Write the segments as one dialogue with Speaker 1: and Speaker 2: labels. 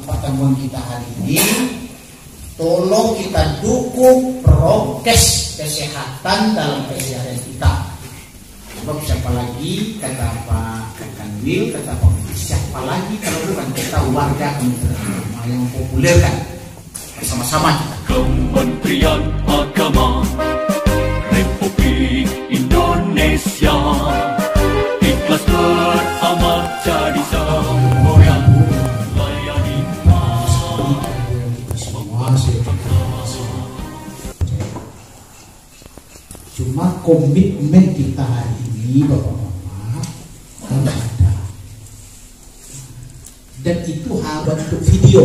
Speaker 1: pertemuan kita hari ini, tolong kita dukung prokes kesehatan dalam keseharian kita. Sebab siapa lagi, kata Pak Kanwil, kata Pak Budi, siapa lagi kalau bukan kita warga Kementerian Agama yang mempopulerkan bersama-sama kita.
Speaker 2: Kementerian Agama Republik Indonesia ikhlas beramal jadi semboyan layani
Speaker 1: cuma komitmen kita hari ini Bapak-Bapak harus ada, dan itu harus bentuk video.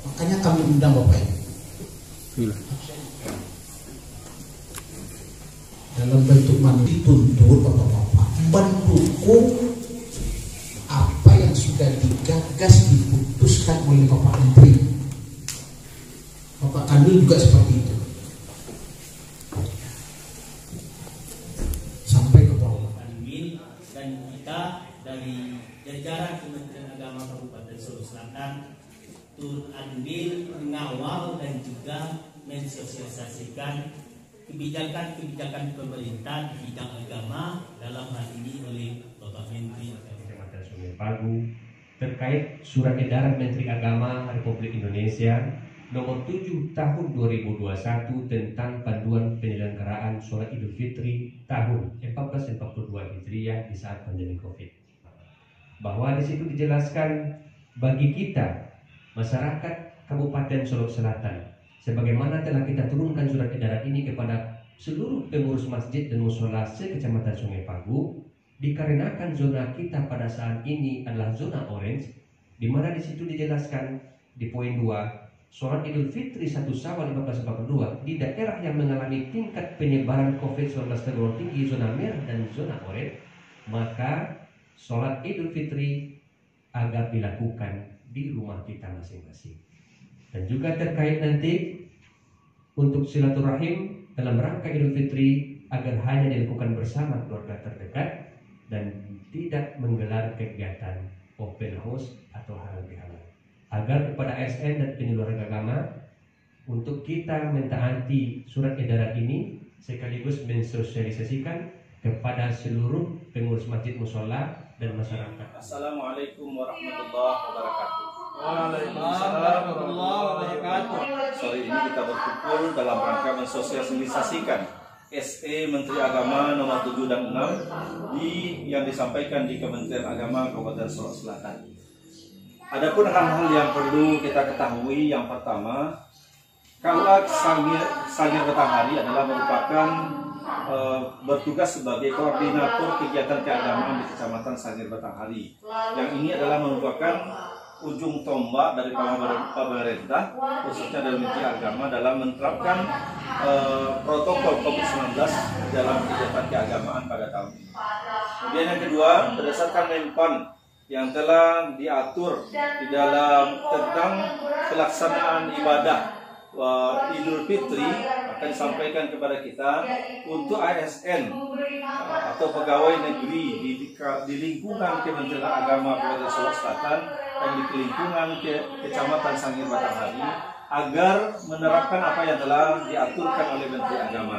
Speaker 1: Makanya kami undang Bapak Ibu dalam bentuk mana dituntut Bapak-Bapak mendukung apa yang sudah digagas diputuskan oleh Bapak Menteri. Bapak Kanwil juga seperti itu. Sampai ke bawah.
Speaker 3: Kanwil dan kita dari jajaran Kementerian Agama Kabupaten Solo Selatan turut andil mengawal dan juga mensosialisasikan kebijakan-kebijakan pemerintah di bidang agama dalam hal ini oleh Bapak Menteri
Speaker 4: Kecamatan Sungai Pagu terkait Surat Edaran Menteri Agama Republik Indonesia Nomor 7 Tahun 2021 tentang panduan penyelenggaraan Sholat Idul Fitri tahun 1442 Hijriah di saat pandemi Covid. Bahwa di situ dijelaskan bagi kita masyarakat Kabupaten Solo Selatan, sebagaimana telah kita turunkan surat edaran ini kepada seluruh pengurus masjid dan mushola se-Kecamatan Sungai Pagu, dikarenakan zona kita pada saat ini adalah zona orange, di mana di situ dijelaskan di poin 2, sholat Idul Fitri 1 Syawal 1442 di daerah yang mengalami tingkat penyebaran COVID-19 tergolong tinggi zona merah dan zona orange, maka sholat Idul Fitri agar dilakukan di rumah kita masing-masing. Dan juga terkait nanti untuk silaturahim dalam rangka Idul Fitri agar hanya dilakukan bersama keluarga terdekat dan tidak menggelar kegiatan open house atau halal bihalal. Agar kepada ASN dan penyeluruh agama untuk kita mentaati surat edaran ini sekaligus mensosialisasikan kepada seluruh pengurus masjid mushola dan masyarakat.
Speaker 5: Assalamualaikum warahmatullahi wabarakatuh.
Speaker 3: Waalaikumsalam warahmatullahi wabarakatuh.
Speaker 5: Sore ini kita berkumpul dalam rangka mensosialisasikan SE Menteri Agama nomor 7 dan 6 yang disampaikan di Kementerian Agama Kabupaten Solo Selatan. Adapun hal-hal yang perlu kita ketahui, yang pertama, kalau Sangir Batanghari adalah merupakan bertugas sebagai koordinator kegiatan keagamaan di Kecamatan Sangir Batanghari. Yang ini adalah merupakan ujung tombak dari pemerintah, khususnya dari Menteri Agama dalam menerapkan protokol COVID-19 dalam kegiatan keagamaan pada tahun ini. Kemudian yang kedua, berdasarkan Menpan yang telah diatur di dalam tentang pelaksanaan ibadah Idul Fitri, akan disampaikan kepada kita untuk ASN atau pegawai negeri di lingkungan Kementerian Agama Kabupaten Solo Selatan dan di lingkungan Kecamatan Sangir Batanghari agar menerapkan apa yang telah diaturkan oleh Menteri Agama.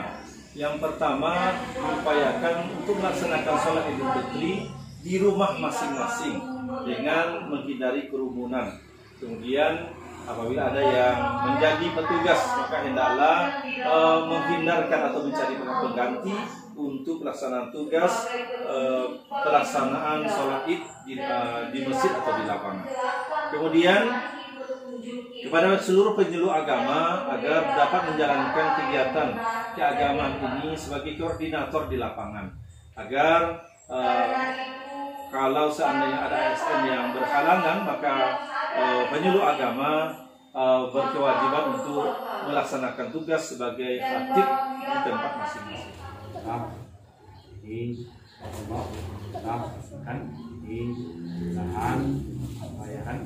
Speaker 5: Yang pertama, mengupayakan untuk melaksanakan sholat Idul Fitri di rumah masing-masing dengan menghindari kerumunan. Kemudian apabila ada yang menjadi petugas, maka hendaklah menghindarkan atau mencari pengganti untuk pelaksanaan tugas pelaksanaan sholat Id di masjid atau di lapangan. Kemudian kepada seluruh penyuluh agama agar dapat menjalankan kegiatan keagamaan ini sebagai koordinator di lapangan, agar kalau seandainya ada ASN yang berhalangan, maka penyuluh agama berkewajiban untuk melaksanakan tugas sebagai khatib di tempat masing-masing.
Speaker 4: Ini kan di lahan bayaran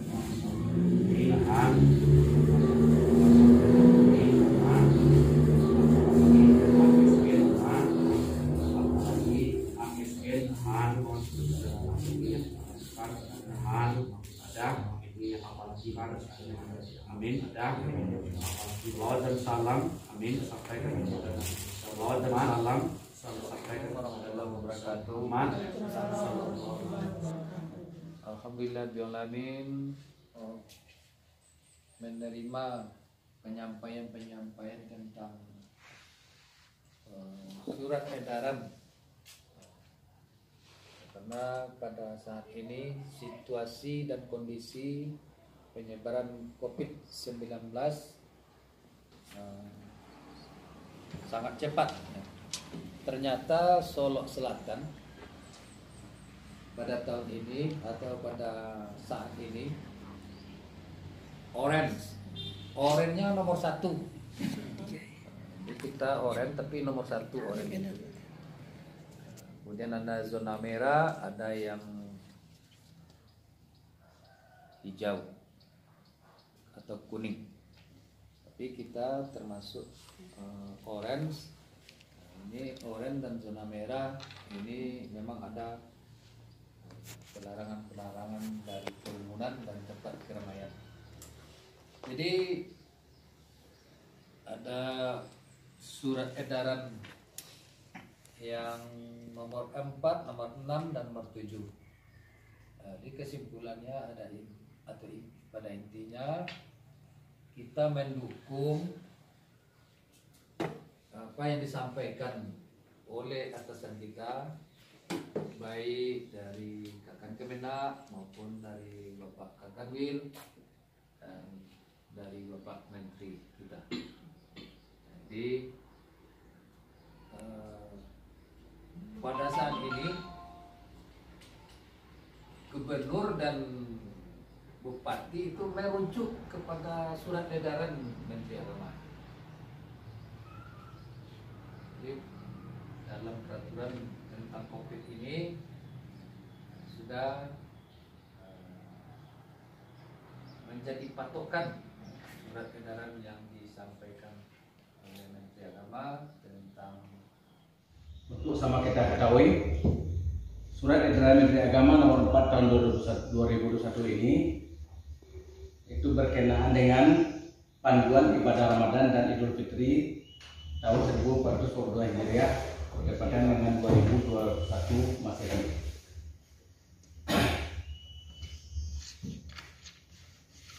Speaker 4: di lahan ada
Speaker 6: Amin. Ada. Salawat dan salam. Amin. Sampaikan. Salawat dan salam. Sampaikan. Warahmatullahi wabarakatuh.
Speaker 7: Alhamdulillah bialamin, menerima penyampaian tentang surat edaran, karena pada saat ini situasi dan kondisi penyebaran COVID-19 sangat cepat. Ternyata Solok Selatan pada tahun ini atau pada saat ini orange-nya nomor 1. Jadi kita orange tapi nomor 1 orange. Kemudian ada zona merah, ada yang hijau atau kuning. Tapi kita termasuk orange. Ini orange dan zona merah ini memang ada pelarangan dari kerumunan dan tempat keramaian. Jadi ada surat edaran yang nomor 4, nomor 6 dan nomor 7. Jadi kesimpulannya pada intinya kita mendukung apa yang disampaikan oleh atasan kita, baik dari Kakan Kemenak maupun dari Bapak Kakanwil dan dari Bapak Menteri kita. Jadi pada saat ini Gubernur dan Bupati itu merujuk kepada surat edaran Menteri Agama. Jadi dalam peraturan tentang COVID ini sudah menjadi patokan surat edaran yang disampaikan oleh Menteri Agama tentang.
Speaker 8: Untuk sama kita ketahui, surat edaran Menteri Agama nomor 4 tahun 2021 ini itu berkenaan dengan panduan ibadah Ramadan dan Idul Fitri tahun 1442 Hijriah bertepatan dengan 2021 Masehi.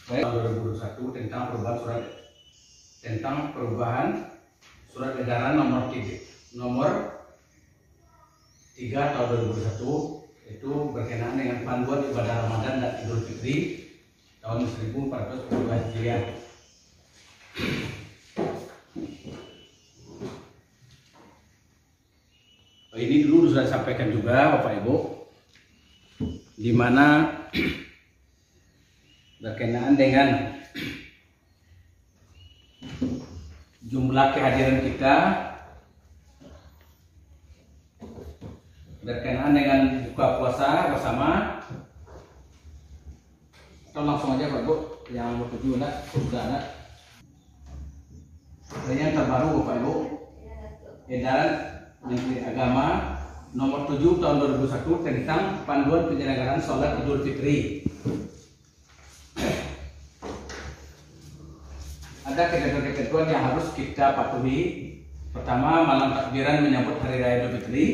Speaker 8: Tahun 2021 tentang perubahan surat edaran nomor 3 tahun 2021 itu berkenaan dengan panduan ibadah Ramadan dan Idul Fitri tahun 1442 Hijriah. Ini dulu sudah disampaikan juga Bapak Ibu, di mana berkenaan dengan jumlah kehadiran kita berkenaan dengan buka puasa bersama, atau langsung aja Pak Ibu yang nomor 7 sudah ada. Dan yang terbaru Bapak Ibu, edaran Menteri Agama nomor 7 tahun 2001 tentang panduan penyelenggaraan sholat Idul Fitri. Ada ketentuan yang harus kita patuhi. Pertama, malam takbiran menyambut Hari Raya Idul Fitri.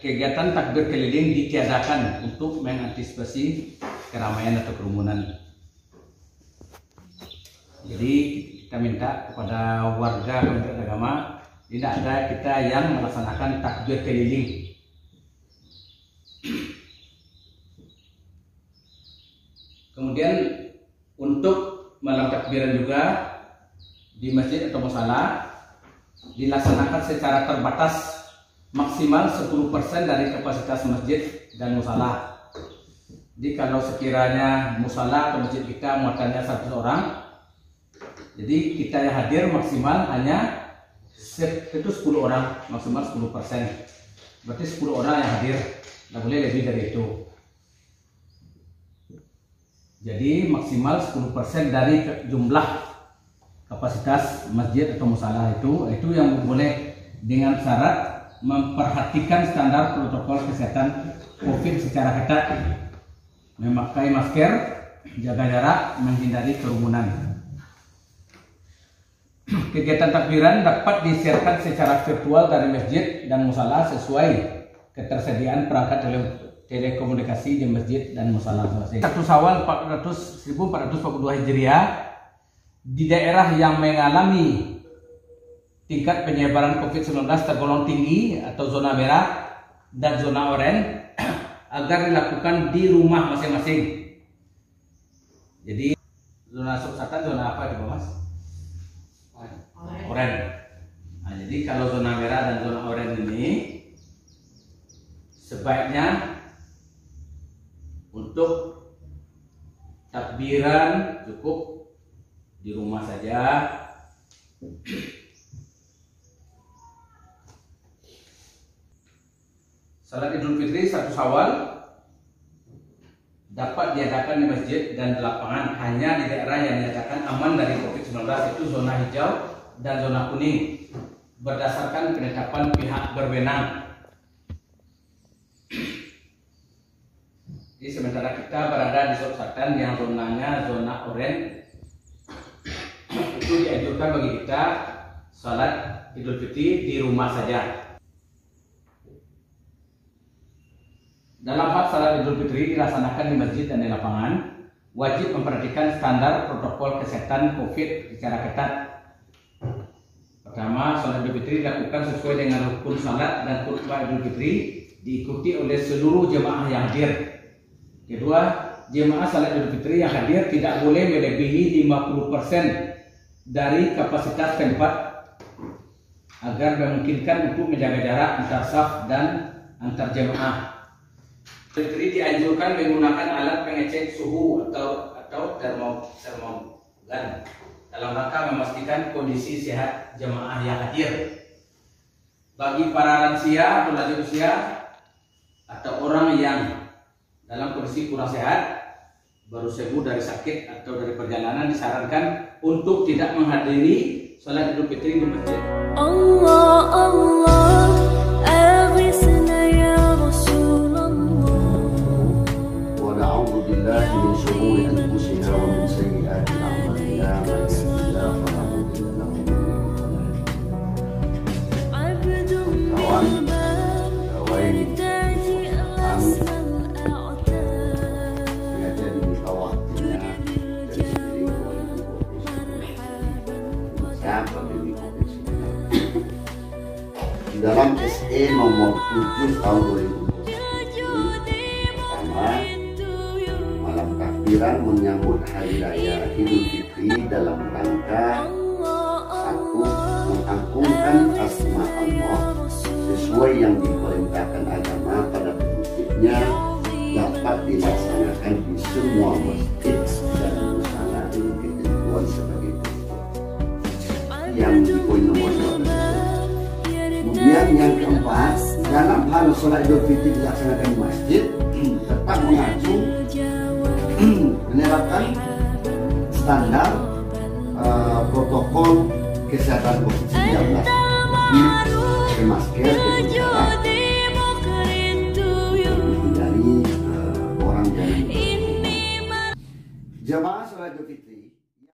Speaker 8: Kegiatan takbir keliling ditiadakan untuk mengantisipasi keramaian atau kerumunan. Jadi kita minta kepada warga Kementerian Agama tidak ada kita yang melaksanakan takbir keliling. Kemudian untuk malam takbiran juga di masjid atau musala dilaksanakan secara terbatas, maksimal 10% dari kapasitas masjid dan musala. Jadi kalau sekiranya musala atau masjid kita muatannya 100 orang, jadi kita yang hadir maksimal hanya itu 10 orang, maksimal 10%. Berarti 10 orang yang hadir, tidak boleh lebih dari itu. Jadi maksimal 10% dari jumlah kapasitas masjid atau musala itu yang boleh, dengan syarat memperhatikan standar protokol kesehatan COVID secara ketat, memakai masker, jaga jarak, menghindari kerumunan. Kegiatan takbiran dapat disiarkan secara virtual dari masjid dan musala sesuai ketersediaan perangkat telekomunikasi di masjid dan musala masing-masing. 1 Syawal 1442 Hijriah, di daerah yang mengalami tingkat penyebaran COVID-19 tergolong tinggi atau zona merah dan zona oranye agar dilakukan di rumah masing-masing. Jadi zona subsatan zona apa itu Mas? Oranye. Nah, jadi kalau zona merah dan zona oranye ini sebaiknya untuk takbiran cukup di rumah saja. Salat Idul Fitri 1 Syawal dapat diadakan di masjid dan di lapangan hanya di daerah yang dinyatakan aman dari COVID-19, itu zona hijau dan zona kuning berdasarkan penetapan pihak berwenang. Jadi sementara kita berada di subsatan yang zonanya zona oranye, itu dianjurkan bagi kita salat Idul Fitri di rumah saja. Dalam hal salat Idul Fitri dilaksanakan di masjid dan di lapangan, wajib memperhatikan standar protokol kesehatan COVID secara ketat. Pertama, salat Idul Fitri dilakukan sesuai dengan rukun salat dan khutbah Idul Fitri diikuti oleh seluruh jemaah yang hadir. Kedua, jemaah salat Idul Fitri yang hadir tidak boleh melebihi 50% dari kapasitas tempat agar memungkinkan untuk menjaga jarak antar saf dan antar jemaah. Fitri dianjurkan menggunakan alat pengecek suhu atau termogan dalam rangka memastikan kondisi sehat jemaah yang hadir. Bagi para lansia atau lanjut usia atau orang yang dalam kondisi kurang sehat, baru sembuh dari sakit atau dari perjalanan, disarankan untuk tidak menghadiri salat Idul Fitri di masjid.
Speaker 9: Allah Allah, aghithna ya Rasulullah.
Speaker 10: Wa na'udzu billahi min shururi anfusina wa min sayyiati a'malina. Man yahdihillahu fala mudilla lahu wa man yudlil dalam SE nomor 7 tahun 2021 pertama, malam takbiran menyambut hari raya Idul Fitri dalam rangka 1. Mengagungkan asma Allah sesuai yang diperintahkan agama pada prinsipnya dapat dilaksanakan di semua masjid dan musala dengan ketentuan sebagai berikut. Yang di poin nomor 2. Kemudian yang keempat, dalam hal sholat Idul Fitri dilaksanakan di masjid tetap mengacu menerapkan standar protokol kesehatan COVID-19, pakai masker, menghindari orang yang jamaah sholat Idul Fitri